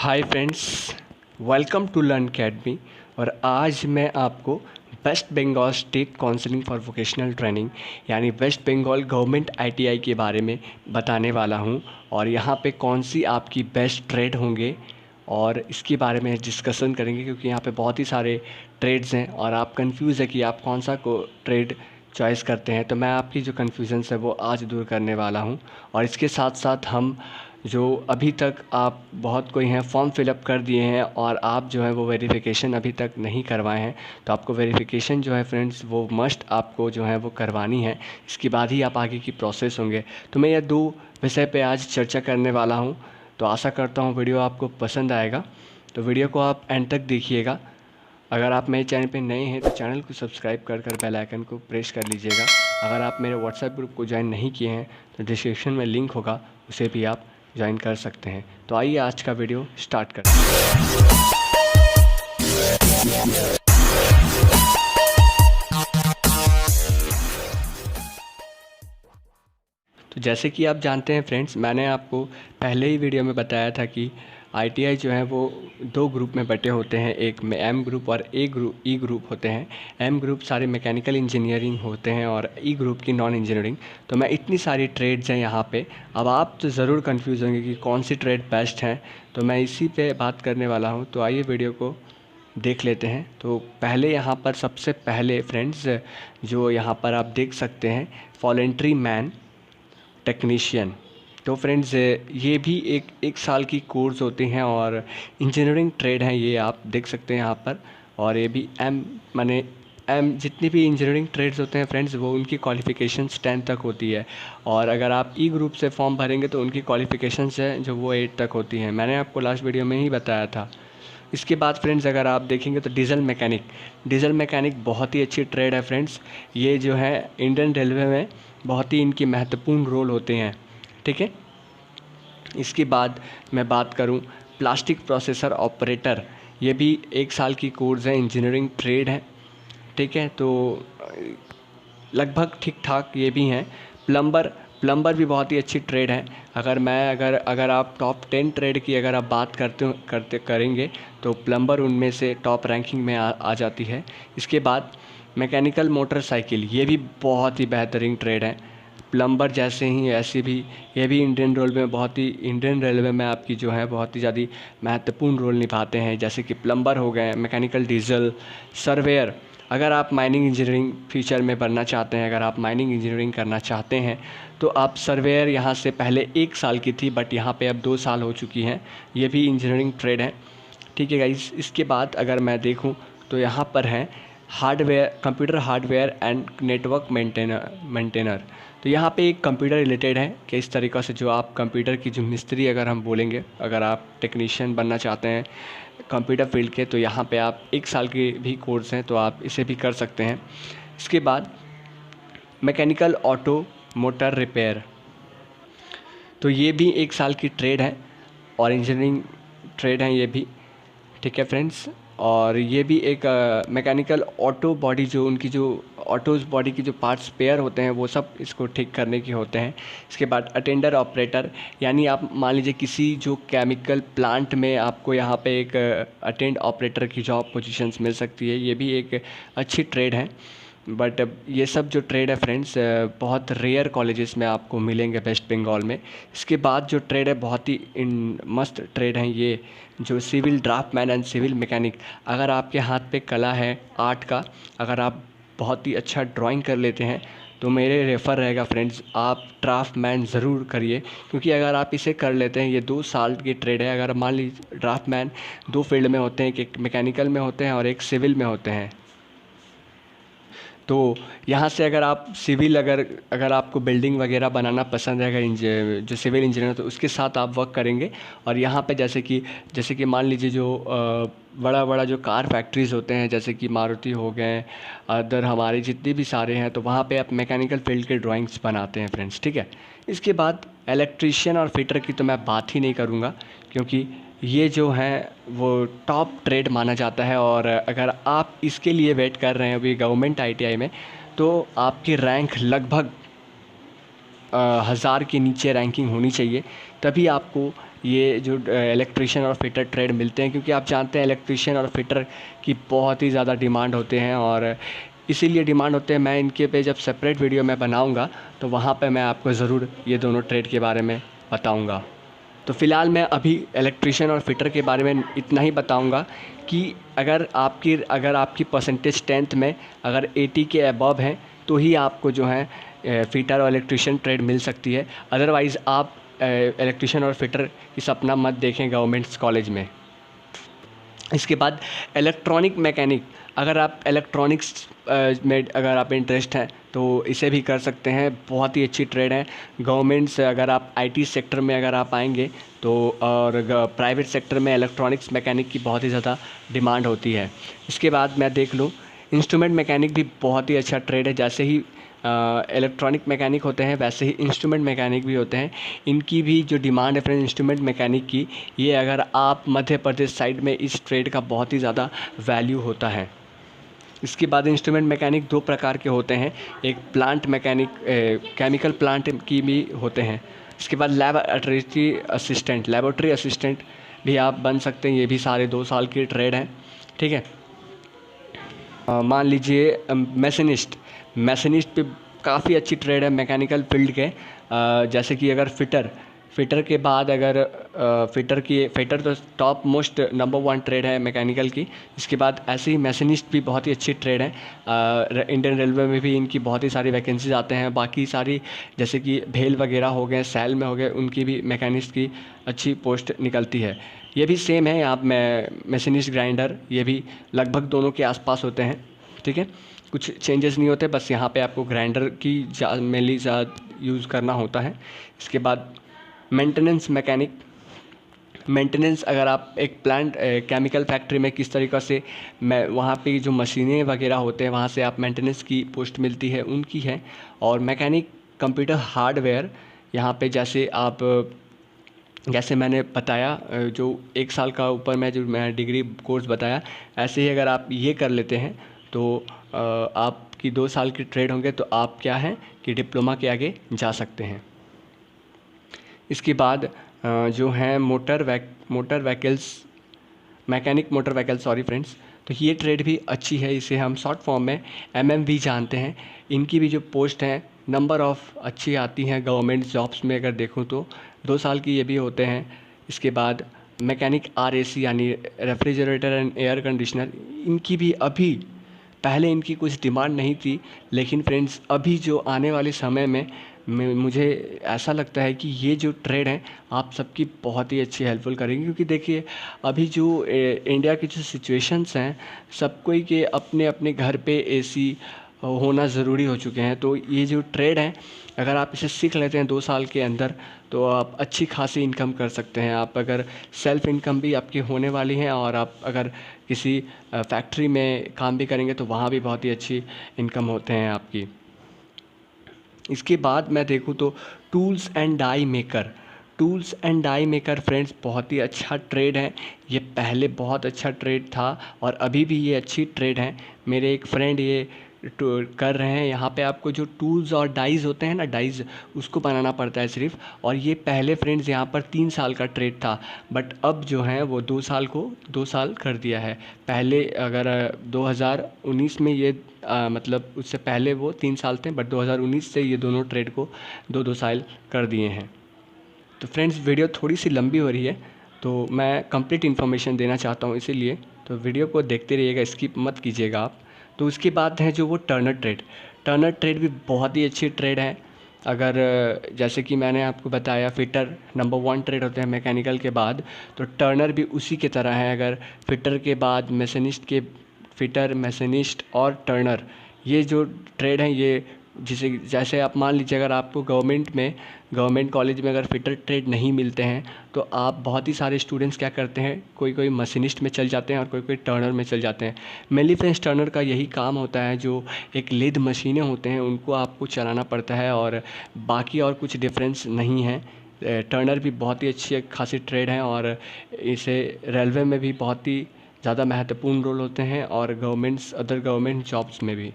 Hi friends, welcome to learn academy. और आज मैं आपको West Bengal state counselling for vocational training यानी वेस्ट बंगाल गवर्नमेंट आईटीआई के बारे में बताने वाला हूं। और यहां पे कौन सी आपकी बेस्ट ट्रेड होंगे और इसके बारे में डिस्कशन करेंगे, क्योंकि यहाँ पे बहुत ही सारे ट्रेड्स हैं और आप कंफ्यूज है कि आप कौन सा को ट्रेड चॉइस करते हैं। तो मैं आपकी जो कन्फ्यूज़न्स है वो आज दूर करने वाला हूँ। और इसके साथ साथ हम जो अभी तक आप बहुत कोई हैं फॉर्म फिलअप कर दिए हैं और आप जो है वो वेरिफिकेशन अभी तक नहीं करवाए हैं, तो आपको वेरिफिकेशन जो है फ्रेंड्स वो मस्ट आपको जो है वो करवानी है। इसके बाद ही आप आगे की प्रोसेस होंगे। तो मैं यह दो विषय पे आज चर्चा करने वाला हूँ। तो आशा करता हूँ वीडियो आपको पसंद आएगा। तो वीडियो को आप एंड तक देखिएगा। अगर आप मेरे चैनल पे नए हैं तो चैनल को सब्सक्राइब कर बेल आइकन को प्रेस कर लीजिएगा। अगर आप मेरे व्हाट्सएप ग्रुप को ज्वाइन नहीं किए हैं तो डिस्क्रिप्शन में लिंक होगा, उसे भी आप ज्वाइन कर सकते हैं। तो आइए आज का वीडियो स्टार्ट करते हैं। तो जैसे कि आप जानते हैं फ्रेंड्स, मैंने आपको पहले ही वीडियो में बताया था कि आईटीआई जो है वो दो ग्रुप में बटे होते हैं। एक में एम ग्रुप और ई ग्रुप होते हैं। एम ग्रुप सारे मैकेनिकल इंजीनियरिंग होते हैं और ई ग्रुप की नॉन इंजीनियरिंग। तो मैं इतनी सारी ट्रेड्स हैं यहाँ पे। अब आप तो ज़रूर कंफ्यूज होंगे कि कौन सी ट्रेड बेस्ट है, तो मैं इसी पे बात करने वाला हूँ। तो आइए वीडियो को देख लेते हैं। तो पहले यहाँ पर सबसे पहले फ्रेंड्स जो यहाँ पर आप देख सकते हैं, वॉलंटरी मैन टेक्नीशियन। तो फ्रेंड्स ये भी एक साल की कोर्स होते हैं और इंजीनियरिंग ट्रेड है, ये आप देख सकते हैं यहाँ पर। और ये भी एम जितनी भी इंजीनियरिंग ट्रेड्स होते हैं फ्रेंड्स, वो उनकी क्वालिफ़िकेशंस 10 तक होती है। और अगर आप ई ग्रुप से फॉर्म भरेंगे तो उनकी क्वालिफ़िकेशंस है जो वो 8 तक होती हैं। मैंने आपको लास्ट वीडियो में ही बताया था। इसके बाद फ्रेंड्स अगर आप देखेंगे तो डीजल मैकेनिक बहुत ही अच्छी ट्रेड है फ्रेंड्स। ये जो है इंडियन रेलवे में बहुत ही इनकी महत्वपूर्ण रोल होते हैं, ठीक है। इसके बाद मैं बात करूं प्लास्टिक प्रोसेसर ऑपरेटर, ये भी 1 साल की कोर्स है, इंजीनियरिंग ट्रेड है, ठीक है। तो लगभग ठीक ठाक ये भी हैं। प्लम्बर भी बहुत ही अच्छी ट्रेड है। अगर आप टॉप 10 ट्रेड की अगर आप बात करेंगे तो प्लम्बर उनमें से टॉप रैंकिंग में आ जाती है। इसके बाद मैकेनिकल मोटरसाइकिल, ये भी बहुत ही बेहतरीन ट्रेड है। प्लम्बर जैसे ही ऐसे भी ये भी इंडियन रेलवे में आपकी जो है बहुत ही ज़्यादा महत्वपूर्ण रोल निभाते हैं। जैसे कि प्लम्बर हो गए, मैकेनिकल डीजल, सर्वेयर। अगर आप माइनिंग इंजीनियरिंग फ्यूचर में बनना चाहते हैं, अगर आप माइनिंग इंजीनियरिंग करना चाहते हैं तो आप सर्वेयर यहाँ से पहले 1 साल की थी, बट यहाँ पे अब 2 साल हो चुकी हैं। ये भी इंजीनियरिंग ट्रेड है, ठीक है गाइस। इसके बाद अगर मैं देखूँ तो यहाँ पर है computer hardware and network maintainer. तो यहाँ पे एक कंप्यूटर रिलेटेड है कि इस तरीक़ा से जो आप कंप्यूटर की जो मिस्त्री अगर हम बोलेंगे, अगर आप टेक्नीशियन बनना चाहते हैं कंप्यूटर फील्ड के, तो यहाँ पे आप 1 साल के भी कोर्स हैं, तो आप इसे भी कर सकते हैं। इसके बाद मैकेनिकल ऑटो मोटर रिपेयर, तो ये भी 1 साल की ट्रेड है और इंजीनियरिंग ट्रेड है ये भी, ठीक है फ्रेंड्स। और ये भी एक मैकेनिकल ऑटो बॉडी, जो उनकी जो ऑटोज़ बॉडी की जो पार्ट्स स्पेयर होते हैं वो सब इसको ठीक करने के होते हैं। इसके बाद अटेंडर ऑपरेटर, यानी आप मान लीजिए किसी जो केमिकल प्लांट में आपको यहाँ पे एक अटेंड ऑपरेटर की जॉब पोजीशंस मिल सकती है। ये भी एक अच्छी ट्रेड है, बट ये सब जो ट्रेड है फ्रेंड्स बहुत रेयर कॉलेजेस में आपको मिलेंगे वेस्ट बंगाल में। इसके बाद जो ट्रेड है बहुत ही मस्त ट्रेड है, ये जो civil draftsman and civil mechanic. अगर आपके हाथ पे कला है आर्ट का, अगर आप बहुत ही अच्छा ड्राइंग कर लेते हैं तो मेरे रेफ़र रहेगा फ्रेंड्स, आप ड्राफ्टमैन ज़रूर करिए। क्योंकि अगर आप इसे कर लेते हैं, ये 2 साल की ट्रेड है। अगर मान लीजिए ड्राफ्टमैन 2 फील्ड में होते हैं, एक मैकेनिकल में होते हैं और एक सिविल में होते हैं। तो यहाँ से अगर आप सिविल अगर आपको बिल्डिंग वगैरह बनाना पसंद है, अगर जो सिविल इंजीनियर, तो उसके साथ आप वर्क करेंगे। और यहाँ पे जैसे कि मान लीजिए जो बड़ा बड़ा जो कार फैक्ट्रीज़ होते हैं, जैसे कि मारुति हो गए, अदर हमारे जितने भी सारे हैं, तो वहाँ पे आप मैकेनिकल फील्ड के ड्राइंग्स बनाते हैं फ्रेंड्स, ठीक है। इसके बाद इलेक्ट्रीशियन और फिटर की तो मैं बात ही नहीं करूँगा, क्योंकि ये जो है वो टॉप ट्रेड माना जाता है। और अगर आप इसके लिए वेट कर रहे हैं अभी गवर्नमेंट आईटीआई में, तो आपकी रैंक लगभग 1000 के नीचे रैंकिंग होनी चाहिए, तभी आपको ये जो इलेक्ट्रीशियन और फिटर ट्रेड मिलते हैं, क्योंकि आप जानते हैं इलेक्ट्रीशियन और फिटर की बहुत ही ज़्यादा डिमांड होते हैं और इसीलिए डिमांड होते हैं। मैं इनके पे जब सेपरेट वीडियो मैं बनाऊंगा तो वहाँ पे मैं आपको ज़रूर ये दोनों ट्रेड के बारे में बताऊंगा। तो फ़िलहाल मैं अभी इलेक्ट्रीशियन और फिटर के बारे में इतना ही बताऊंगा कि अगर आपकी परसेंटेज 10th में अगर 80 के अबव है तो ही आपको जो है फिटर और इलेक्ट्रीशियन ट्रेड मिल सकती है। अदरवाइज़ आप इलेक्ट्रीशियन और फिटर की सपना मत देखें गवर्नमेंट्स कॉलेज में। इसके बाद इलेक्ट्रॉनिक मैकेनिक, अगर आप इलेक्ट्रॉनिक्स में अगर आप इंटरेस्ट हैं तो इसे भी कर सकते हैं। बहुत ही अच्छी ट्रेड है। गवर्नमेंट से अगर आप आईटी सेक्टर में अगर आप आएंगे तो और प्राइवेट सेक्टर में इलेक्ट्रॉनिक्स मैकेनिक की बहुत ही ज़्यादा डिमांड होती है। इसके बाद मैं देख लूँ इंस्ट्रूमेंट मैकेनिक भी बहुत ही अच्छा ट्रेड है। जैसे ही इलेक्ट्रॉनिक मैकेनिक होते हैं वैसे ही इंस्ट्रूमेंट मैकेनिक भी होते हैं। इनकी भी जो डिमांड है फ्रेंड इंस्ट्रूमेंट मैकेनिक की, ये अगर आप मध्य प्रदेश साइड में इस ट्रेड का बहुत ही ज़्यादा वैल्यू होता है। इसके बाद इंस्ट्रूमेंट मैकेनिक 2 प्रकार के होते हैं, एक प्लांट मैकेनिक केमिकल प्लांट की भी होते हैं। इसके बाद लेबोरेटरी असिस्टेंट भी आप बन सकते हैं। ये भी सारे 2 साल की ट्रेड हैं, ठीक है। मान लीजिए मैशनिस्ट पे काफ़ी अच्छी ट्रेड है मैकेनिकल फील्ड के। जैसे कि अगर फिटर के बाद अगर फिटर तो टॉप मोस्ट नंबर 1 ट्रेड है मैकेनिकल की। इसके बाद ऐसे ही मैशनिस्ट भी बहुत ही अच्छी ट्रेड है। इंडियन रेलवे में भी इनकी बहुत ही सारी वैकेंसीज आते हैं। बाकी सारी जैसे कि भेल वगैरह हो गए, सेल में हो गए, उनकी भी मैकेनिस्ट की अच्छी पोस्ट निकलती है। ये भी सेम है, आप मैशनिस्ट ग्राइंडर ये भी लगभग दोनों के आसपास होते हैं, ठीक है। कुछ चेंजेस नहीं होते, बस यहाँ पे आपको ग्राइंडर की मेनली ज़्यादा यूज़ करना होता है। इसके बाद मेंटेनेंस मैकेनिक, अगर आप एक प्लांट केमिकल फैक्ट्री में किस तरीक़े से वहाँ पे जो मशीनें वगैरह होते हैं वहाँ से आप मेंटेनेंस की पोस्ट मिलती है, उनकी है। और मैकेनिक कंप्यूटर हार्डवेयर, यहाँ पे जैसे मैंने बताया जो 1 साल का ऊपर मैं डिग्री कोर्स बताया, ऐसे ही अगर आप ये कर लेते हैं तो आपकी 2 साल की ट्रेड होंगे तो आप क्या हैं कि डिप्लोमा के आगे जा सकते हैं। इसके बाद जो हैं मोटर व्हीकल्स सॉरी फ्रेंड्स, तो ये ट्रेड भी अच्छी है। इसे हम शॉर्ट फॉर्म में MMV जानते हैं। इनकी भी जो पोस्ट हैं नंबर ऑफ़ अच्छी आती हैं गवर्नमेंट जॉब्स में अगर देखूं तो 2 साल की ये भी होते हैं। इसके बाद मैकेनिक RAC यानी रेफ्रिजरेटर एंड एयर कंडीशनर, इनकी भी अभी पहले इनकी कुछ डिमांड नहीं थी, लेकिन फ्रेंड्स अभी जो आने वाले समय में मुझे ऐसा लगता है कि ये जो ट्रेड है आप सबकी बहुत ही अच्छी हेल्पफुल करेंगे। क्योंकि देखिए अभी जो इंडिया की जो सिचुएशंस हैं, सब कोई के अपने अपने घर पे AC होना ज़रूरी हो चुके हैं। तो ये जो ट्रेड है अगर आप इसे सीख लेते हैं 2 साल के अंदर तो आप अच्छी खासी इनकम कर सकते हैं। आप अगर सेल्फ़ इनकम भी आपकी होने वाली है और आप अगर किसी फैक्ट्री में काम भी करेंगे तो वहाँ भी बहुत ही अच्छी इनकम होते हैं आपकी। इसके बाद मैं देखूँ तो tools and die maker friends बहुत ही अच्छा ट्रेड है। ये पहले बहुत अच्छा ट्रेड था और अभी भी ये अच्छी ट्रेड है। मेरे एक फ्रेंड ये कर रहे हैं। यहाँ पे आपको जो टूल्स और डाइज़ होते हैं ना, डाइज़ उसको बनाना पड़ता है सिर्फ। और ये पहले फ्रेंड्स यहाँ पर 3 साल का ट्रेड था, बट अब जो है वो 2 साल को 2 साल कर दिया है। पहले अगर 2019 में ये मतलब उससे पहले वो 3 साल थे, बट 2019 से ये दोनों ट्रेड को 2-2 साल कर दिए हैं। तो फ्रेंड्स वीडियो थोड़ी सी लंबी हो रही है तो मैं कंप्लीट इन्फॉर्मेशन देना चाहता हूँ, इसीलिए तो वीडियो को देखते रहिएगा, स्किप मत कीजिएगा आप। तो उसके बाद है जो वो टर्नर ट्रेड भी बहुत ही अच्छी ट्रेड है। अगर जैसे कि मैंने आपको बताया फिटर नंबर 1 ट्रेड होते हैं मैकेनिकल के बाद, तो टर्नर भी उसी की तरह है। अगर फिटर के बाद मैशनिस्ट और टर्नर, ये जो ट्रेड हैं ये जैसे आप मान लीजिए अगर आपको गवर्नमेंट कॉलेज में अगर फिटर ट्रेड नहीं मिलते हैं तो आप बहुत ही सारे स्टूडेंट्स क्या करते हैं, कोई मशीनिस्ट में चल जाते हैं और कोई टर्नर में चल जाते हैं। मेनली फ्रेंड्स टर्नर का यही काम होता है, जो एक लेद मशीनें होते हैं उनको आपको चलाना पड़ता है और बाकी और कुछ डिफरेंस नहीं है। टर्नर भी बहुत ही अच्छी खासी ट्रेड है और इसे रेलवे में भी बहुत ही ज़्यादा महत्वपूर्ण रोल होते हैं और अदर गवर्नमेंट जॉब्स में भी।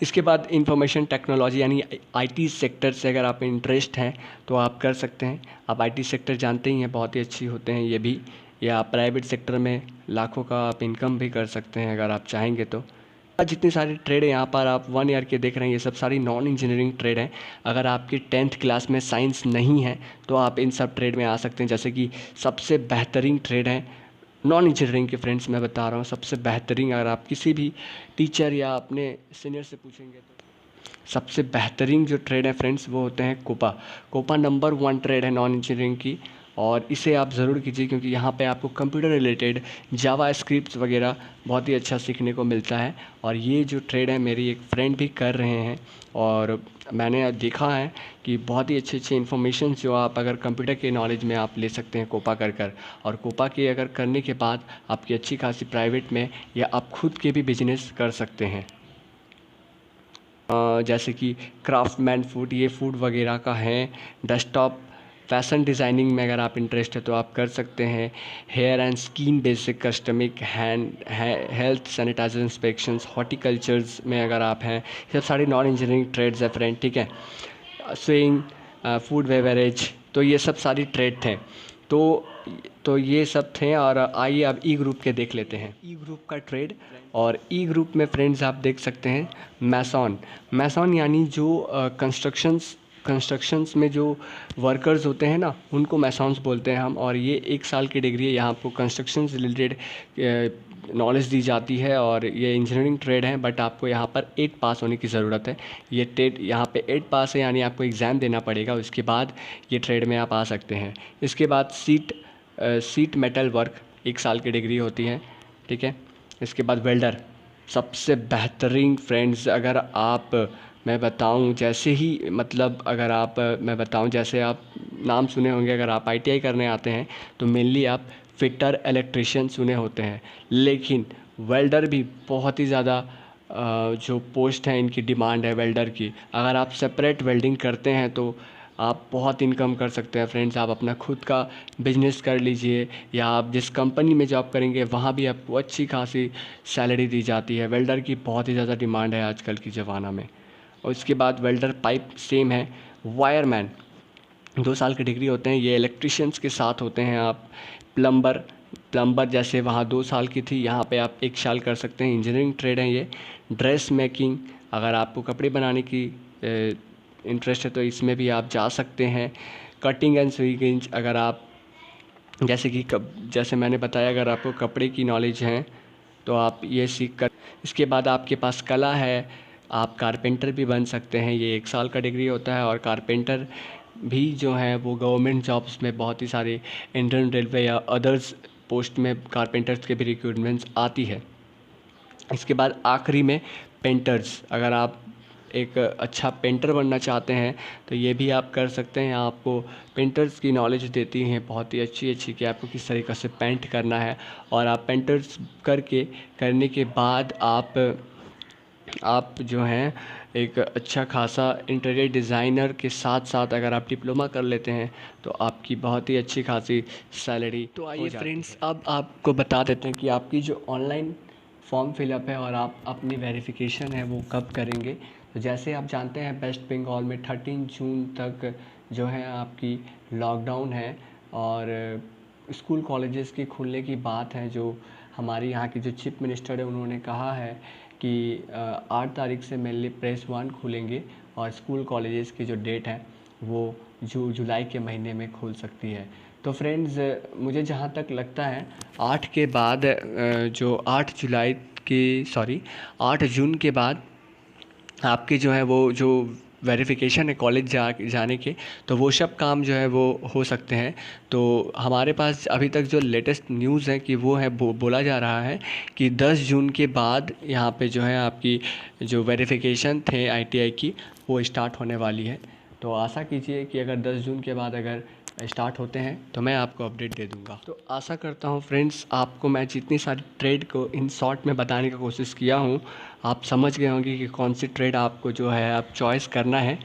इसके बाद इंफॉर्मेशन टेक्नोलॉजी यानी आईटी सेक्टर से अगर आप इंटरेस्ट हैं तो आप कर सकते हैं। आप आईटी सेक्टर जानते ही हैं, बहुत ही अच्छी होते हैं ये भी, या प्राइवेट सेक्टर में लाखों का आप इनकम भी कर सकते हैं अगर आप चाहेंगे तो। जितनी सारी ट्रेड है यहाँ पर आप 1 ईयर के देख रहे हैं, ये सब सारी नॉन इंजीनियरिंग ट्रेड हैं। अगर आपकी 10th क्लास में साइंस नहीं है तो आप इन सब ट्रेड में आ सकते हैं। जैसे कि सबसे बेहतरीन ट्रेड है नॉन इंजीनियरिंग के फ्रेंड्स, मैं बता रहा हूँ सबसे बेहतरीन। अगर आप किसी भी टीचर या अपने सीनियर से पूछेंगे तो सबसे बेहतरीन जो ट्रेड है फ्रेंड्स वो होते हैं कोपा। कोपा नंबर 1 ट्रेड है नॉन इंजीनियरिंग की, और इसे आप ज़रूर कीजिए क्योंकि यहाँ पे आपको कंप्यूटर रिलेटेड जावा स्क्रिप्ट्स वगैरह बहुत ही अच्छा सीखने को मिलता है। और ये जो ट्रेड है मेरी एक फ्रेंड भी कर रहे हैं, और मैंने देखा है कि बहुत ही अच्छे अच्छे इन्फॉर्मेशन जो आप अगर कंप्यूटर के नॉलेज में आप ले सकते हैं कोपा कर। और कोपा के अगर करने के बाद आपकी अच्छी खासी प्राइवेट में या आप खुद के भी बिजनेस कर सकते हैं। जैसे कि क्राफ्टमैन फूड, ये फूड वगैरह का है। डेस्कटॉप फैशन डिज़ाइनिंग में अगर आप इंटरेस्ट है तो आप कर सकते हैं। Hair and skin basic cosmetic health sanitiser inspections, horticultures में अगर आप हैं, ये सब सारी नॉन इंजीनियरिंग ट्रेड्स है फ्रेंड, ठीक है। स्विंग, फूड बेवरेज, तो ये सब सारी ट्रेड थे। तो ये सब थे। और आइए अब ई ग्रुप के देख लेते हैं, ई ग्रुप का ट्रेड। और ई ग्रुप में फ्रेंड्स आप देख सकते हैं मैसॉन यानी जो कंस्ट्रक्शंस में जो वर्कर्स होते हैं ना, उनको मैसॉन्स बोलते हैं हम। और ये 1 साल की डिग्री है, यहाँ आपको कंस्ट्रक्शन से रिलेटेड नॉलेज दी जाती है। और ये इंजीनियरिंग ट्रेड है, बट आपको यहाँ पर 8 पास होने की ज़रूरत है। ये ट्रेड यहाँ पे 8 पास है, यानी आपको एग्ज़ाम देना पड़ेगा, उसके बाद ये ट्रेड में आप आ सकते हैं। इसके बाद सीट मेटल वर्क 1 साल की डिग्री होती है, ठीक है। इसके बाद वेल्डर सबसे बेहतरीन फ्रेंड्स। अगर आप मैं बताऊं जैसे ही मतलब अगर आप मैं बताऊं जैसे आप नाम सुने होंगे, अगर आप आईटीआई करने आते हैं तो मेनली आप फिटर इलेक्ट्रिशियन सुने होते हैं, लेकिन वेल्डर भी बहुत ही ज़्यादा जो पोस्ट हैं इनकी डिमांड है वेल्डर की। अगर आप सेपरेट वेल्डिंग करते हैं तो आप बहुत इनकम कर सकते हैं फ्रेंड्स। आप अपना खुद का बिजनेस कर लीजिए, या आप जिस कंपनी में जॉब करेंगे वहाँ भी आपको अच्छी खासी सैलरी दी जाती है। वेल्डर की बहुत ही ज़्यादा डिमांड है आजकल की ज़माना में। और इसके बाद वेल्डर पाइप सेम है। वायरमैन 2 साल की डिग्री होते हैं, ये इलेक्ट्रिशियंस के साथ होते हैं। आप प्लम्बर जैसे वहाँ 2 साल की थी, यहाँ पे आप 1 साल कर सकते हैं। इंजीनियरिंग ट्रेड है ये। ड्रेस मेकिंग, अगर आपको कपड़े बनाने की इंटरेस्ट है तो इसमें भी आप जा सकते हैं। कटिंग एंड स्विंग, अगर आप जैसे मैंने बताया, अगर आपको कपड़े की नॉलेज है तो आप ये सीख कर, इसके बाद आपके पास कला है, आप कारपेंटर भी बन सकते हैं। ये 1 साल का डिग्री होता है। और कारपेंटर भी जो है वो गवर्नमेंट जॉब्स में बहुत ही सारे इंडियन रेलवे या अदर्स पोस्ट में कारपेंटर्स के भी रिक्रूटमेंट्स आती है। इसके बाद आखिरी में पेंटर्स, अगर आप एक अच्छा पेंटर बनना चाहते हैं तो ये भी आप कर सकते हैं। आपको पेंटर्स की नॉलेज देती हैं बहुत ही अच्छी कि आपको किस तरीक़े से पेंट करना है। और आप पेंटर्स करने के बाद आप जो हैं एक अच्छा खासा इंटीरियर डिज़ाइनर के साथ साथ अगर आप डिप्लोमा कर लेते हैं तो आपकी बहुत ही अच्छी खासी सैलरी। तो आइए फ्रेंड्स, अब आपको बता देते हैं कि आपकी जो ऑनलाइन फॉर्म फिलअप है और आप अपनी वेरिफिकेशन है वो कब करेंगे। तो जैसे आप जानते हैं वेस्ट बंगाल में 13 जून तक जो है आपकी लॉकडाउन है, और स्कूल कॉलेजेस की खुलने की बात है। जो हमारे यहाँ की जो चीफ मिनिस्टर है उन्होंने कहा है कि 8 तारीख से मेनली प्रेस 1 खुलेंगे, और स्कूल कॉलेजेस की जो डेट है वो जुलाई के महीने में खुल सकती है। तो फ्रेंड्स, मुझे जहाँ तक लगता है 8 के बाद जो 8 जून के बाद आपके जो है वो जो वेरिफिकेशन है कॉलेज जाने के, तो वो सब काम जो है वो हो सकते हैं। तो हमारे पास अभी तक जो लेटेस्ट न्यूज़ है कि वो है बोला जा रहा है कि 10 जून के बाद यहाँ पे जो है आपकी जो वेरिफिकेशन थे आईटीआई की वो स्टार्ट होने वाली है। तो आशा कीजिए कि अगर 10 जून के बाद अगर स्टार्ट होते हैं तो मैं आपको अपडेट दे दूंगा। तो आशा करता हूं फ्रेंड्स, आपको मैं जितनी सारी ट्रेड को इन शॉर्ट में बताने की कोशिश किया हूं आप समझ गए होंगे कि कौन सी ट्रेड आपको जो है आप चॉइस करना है,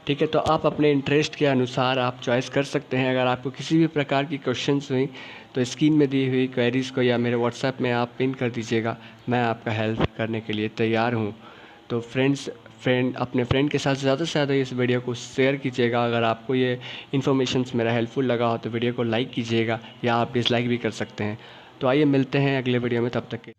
ठीक है। तो आप अपने इंटरेस्ट के अनुसार आप चॉइस कर सकते हैं। अगर आपको किसी भी प्रकार की क्वेश्चंस हुई तो स्क्रीन में दी हुई क्वेरीज़ को या मेरे व्हाट्सएप में आप पिन कर दीजिएगा, मैं आपका हेल्प करने के लिए तैयार हूँ। तो फ्रेंड्स, अपने फ्रेंड के साथ ज़्यादा से ज़्यादा इस वीडियो को शेयर कीजिएगा। अगर आपको ये इन्फॉर्मेशंस मेरा हेल्पफुल लगा हो तो वीडियो को लाइक कीजिएगा, या आप डिसलाइक भी कर सकते हैं। तो आइए मिलते हैं अगले वीडियो में, तब तक के